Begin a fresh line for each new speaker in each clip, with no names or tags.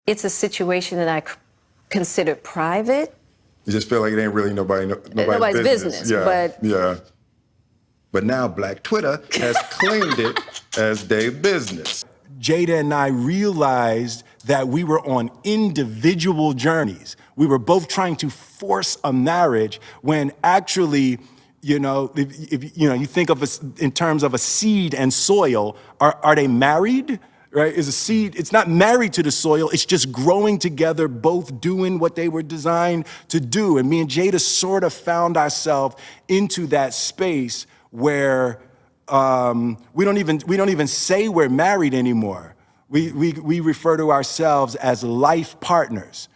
it's a situation that I consider private.
You just feel like it ain't really nobody's business.
Yeah.
But now Black Twitter has claimed it as their business.
Jada and I realized that we were on individual journeys. We were both trying to force a marriage when actually, if you think of us in terms of a seed and soil, are they married? Right? Is a seed, it's not married to the soil, it's just growing together, both doing what they were designed to do. And me and Jada sort of found ourselves into that space where we don't even say we're married anymore. We refer to ourselves as life partners.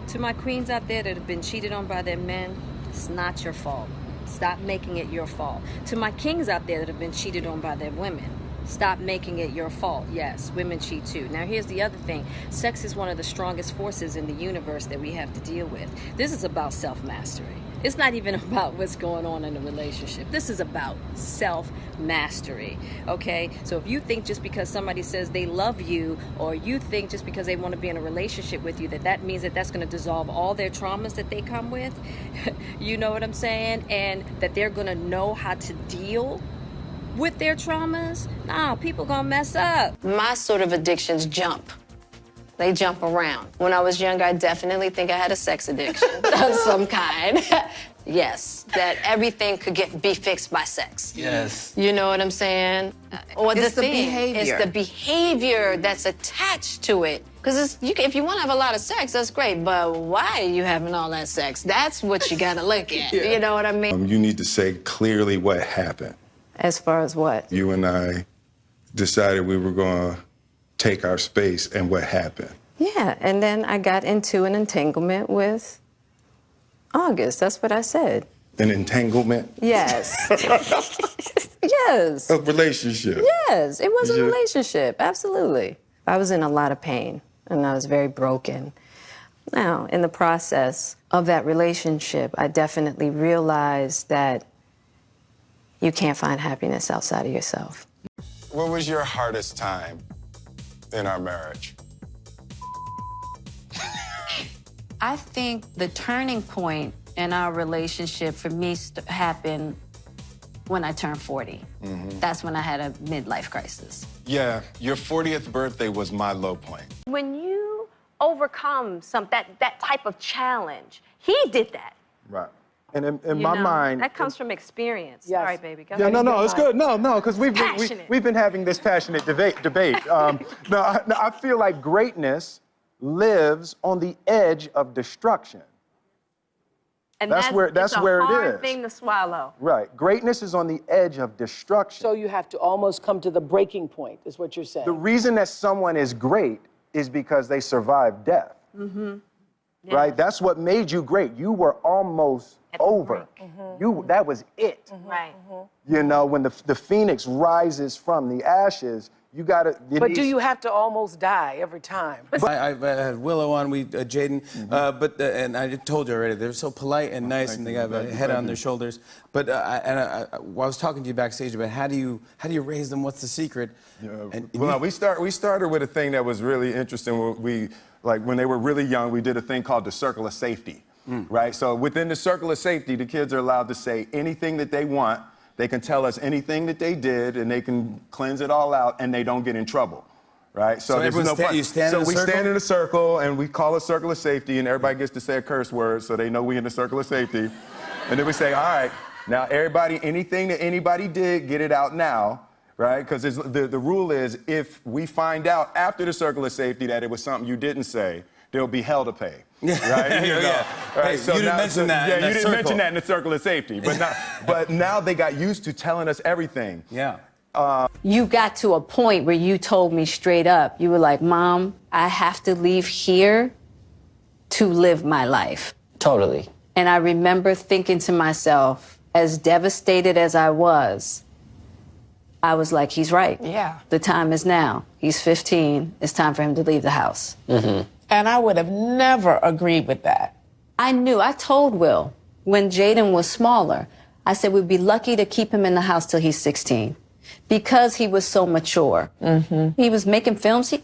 To my queens out there that have been cheated on by their men, it's not your fault. Stop making it your fault. To my kings out there that have been cheated on by their women, stop making it your fault. Yes, women cheat too. Now here's the other thing. Sex is one of the strongest forces in the universe that we have to deal with. This is about self-mastery. It's not even about what's going on in a relationship. This is about self-mastery, okay? So if you think just because somebody says they love you, or you think just because they want to be in a relationship with you that means that that's going to dissolve all their traumas that they come with, you know what I'm saying? And that they're going to know how to deal with their traumas? Nah, people gonna mess up. My sort of addictions jump. They jump around. When I was young, I definitely think I had a sex addiction of some kind. Yes, that everything could be fixed by sex.
Yes.
You know what I'm saying? Or
It's the behavior.
It's the behavior that's attached to it. Because if you want to have a lot of sex, that's great, but why are you having all that sex? That's what you gotta look at. Yeah. You know what I mean?
You need to say clearly what happened.
As far as what?
You and I decided we were going to take our space, and what happened?
Yeah, and then I got into an entanglement with August. That's what I said.
An entanglement?
Yes. Yes.
A relationship?
Yes, it was a relationship, absolutely. I was in a lot of pain, and I was very broken. Now, in the process of that relationship, I definitely realized that you can't find happiness outside of yourself.
What was your hardest time in our marriage?
I think the turning point in our relationship for me happened when I turned 40. That's when I had a midlife crisis.
Yeah, your 40th birthday was my low point.
When you overcome that type of challenge, he did that.
Right. And in my mind,
that comes from experience.
Yes.
All right, baby. Go
yeah,
ahead.
no, it's good. No, because we've been having this passionate debate. I feel like greatness lives on the edge of destruction.
And
that's where it is.
It's a hard thing to swallow.
Right. Greatness is on the edge of destruction.
So you have to almost come to the breaking point, is what you're saying.
The reason that someone is great is because they survived death.
Yeah.
Right? That's what made you great. You were almost over. That was it.
Right.
You know, when the phoenix rises from the ashes, you gotta.
But do you have to almost die every time?
I had Willow on, Jaden, and I told you already, they're so polite and nice, and they have a head on their shoulders. But I was talking to you backstage about how do you raise them? What's the secret?
Yeah. We started with a thing that was really interesting. When they were really young, we did a thing called the circle of safety, right? So within the circle of safety, the kids are allowed to say anything that they want. They can tell us anything that they did, and they can cleanse it all out, and they don't get in trouble, right? So there's no point.
You stand in a
we
circle?
stand in a circle, and we call a circle of safety, and everybody gets to say a curse word, so they know we in the circle of safety. And then we say, all right, now everybody, anything that anybody did, get it out now. Right? Because the rule is if we find out after the circle of safety that it was something you didn't say, there'll be hell to pay. Right? You know?
Right? Hey, you didn't mention that.
Yeah, you didn't mention that in the circle of safety. But now they got used to telling us everything.
Yeah.
You got to a point where you told me straight up, you were like, Mom, I have to leave here to live my life.
Totally.
And I remember thinking to myself, as devastated as I was like, he's right.
Yeah.
The time is now. He's 15. It's time for him to leave the house.
And I would have never agreed with that.
I told Will, when Jaden was smaller, I said we'd be lucky to keep him in the house till he's 16. Because he was so mature. He was making films. He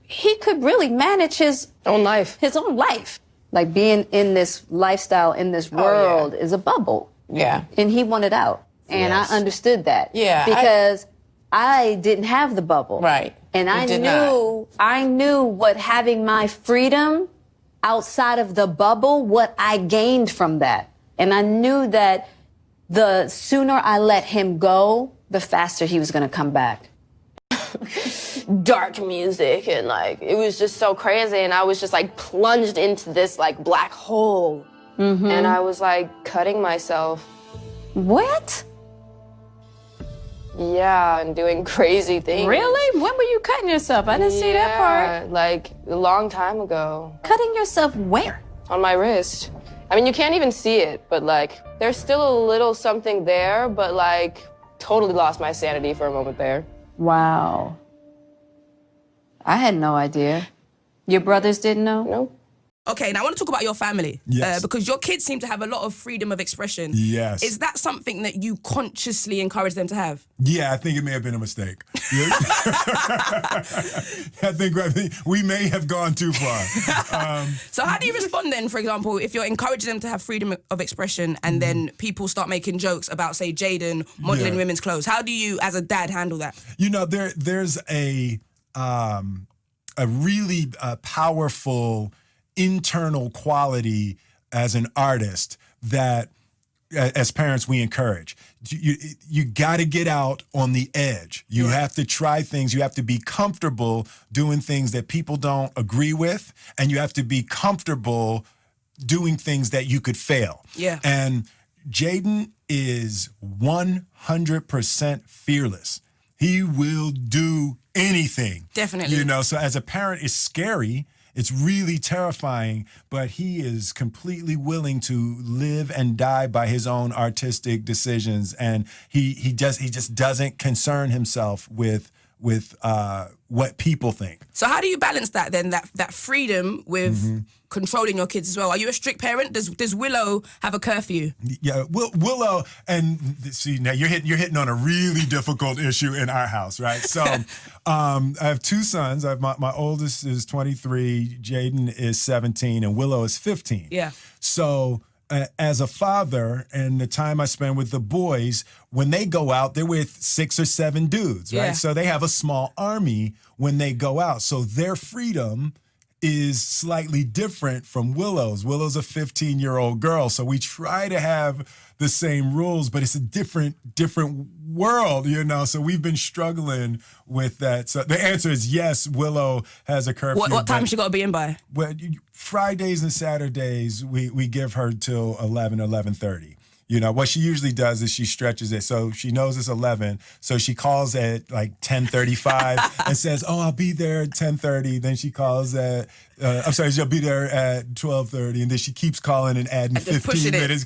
he could really manage his
own life.
His own life. Like being in this lifestyle, in this world is a bubble.
Yeah.
And he wanted out. And
Yes.
I understood that.
Yeah,
Because I didn't have the bubble.
Right.
And
You
I knew what having my freedom outside of the bubble, what I gained from that. And I knew that the sooner I let him go, the faster he was going to come back.
Dark music and like it was just so crazy, and I was just like plunged into this like black hole, and I was like cutting myself.
What?
Yeah, and doing crazy things.
Really? When were you cutting yourself? I didn't see that part.
Like a long time ago.
Cutting yourself where?
On my wrist. I mean, you can't even see it, but like there's still a little something there, but like totally lost my sanity for a moment there.
Wow. I had no idea. Your brothers didn't know?
No.
Okay, now I want to talk about your family.
Yes.
Because your kids seem to have a lot of freedom of expression.
Yes.
Is that something that you consciously encourage them to have?
Yeah, I think it may have been a mistake. I think we may have gone too far.
So how do you respond then, for example, if you're encouraging them to have freedom of expression and then people start making jokes about, say, Jaden modeling women's clothes? How do you, as a dad, handle that?
You know, there's a really powerful internal quality as an artist that as parents we encourage. You got to get out on the edge. You have to try things. You have to be comfortable doing things that people don't agree with, and you have to be comfortable doing things that you could fail.
Yeah.
And Jaden is 100% fearless. He will do anything.
Definitely.
You know, so as a parent, it's scary. It's really terrifying, but he is completely willing to live and die by his own artistic decisions, and he just doesn't concern himself with what people think.
So how do you balance that then, that freedom with controlling your kids as well? Are you a strict parent? Does Willow have a curfew?
Yeah, Willow, and see now you're hitting on a really difficult issue in our house, right? So I have two sons. I have my oldest is 23, Jaden is 17, and Willow is 15.
Yeah.
So as a father, and the time I spend with the boys, when they go out, they're with 6 or 7 dudes, right?
Yeah.
So they have a small army when they go out. So their freedom is slightly different from Willow's. Willow's a 15-year-old girl, so we try to have the same rules, but it's a different world, you know? So we've been struggling with that. So the answer is yes, Willow has a curfew.
What time has she got to be in by?
Well, Fridays and Saturdays, we give her till 11, 11:30. You know, what she usually does is she stretches it. So she knows it's 11. So she calls at like 10:35 and says, oh, I'll be there at 10:30. Then she calls at, she'll be there at 12:30. And then she keeps calling and adding 15 minutes.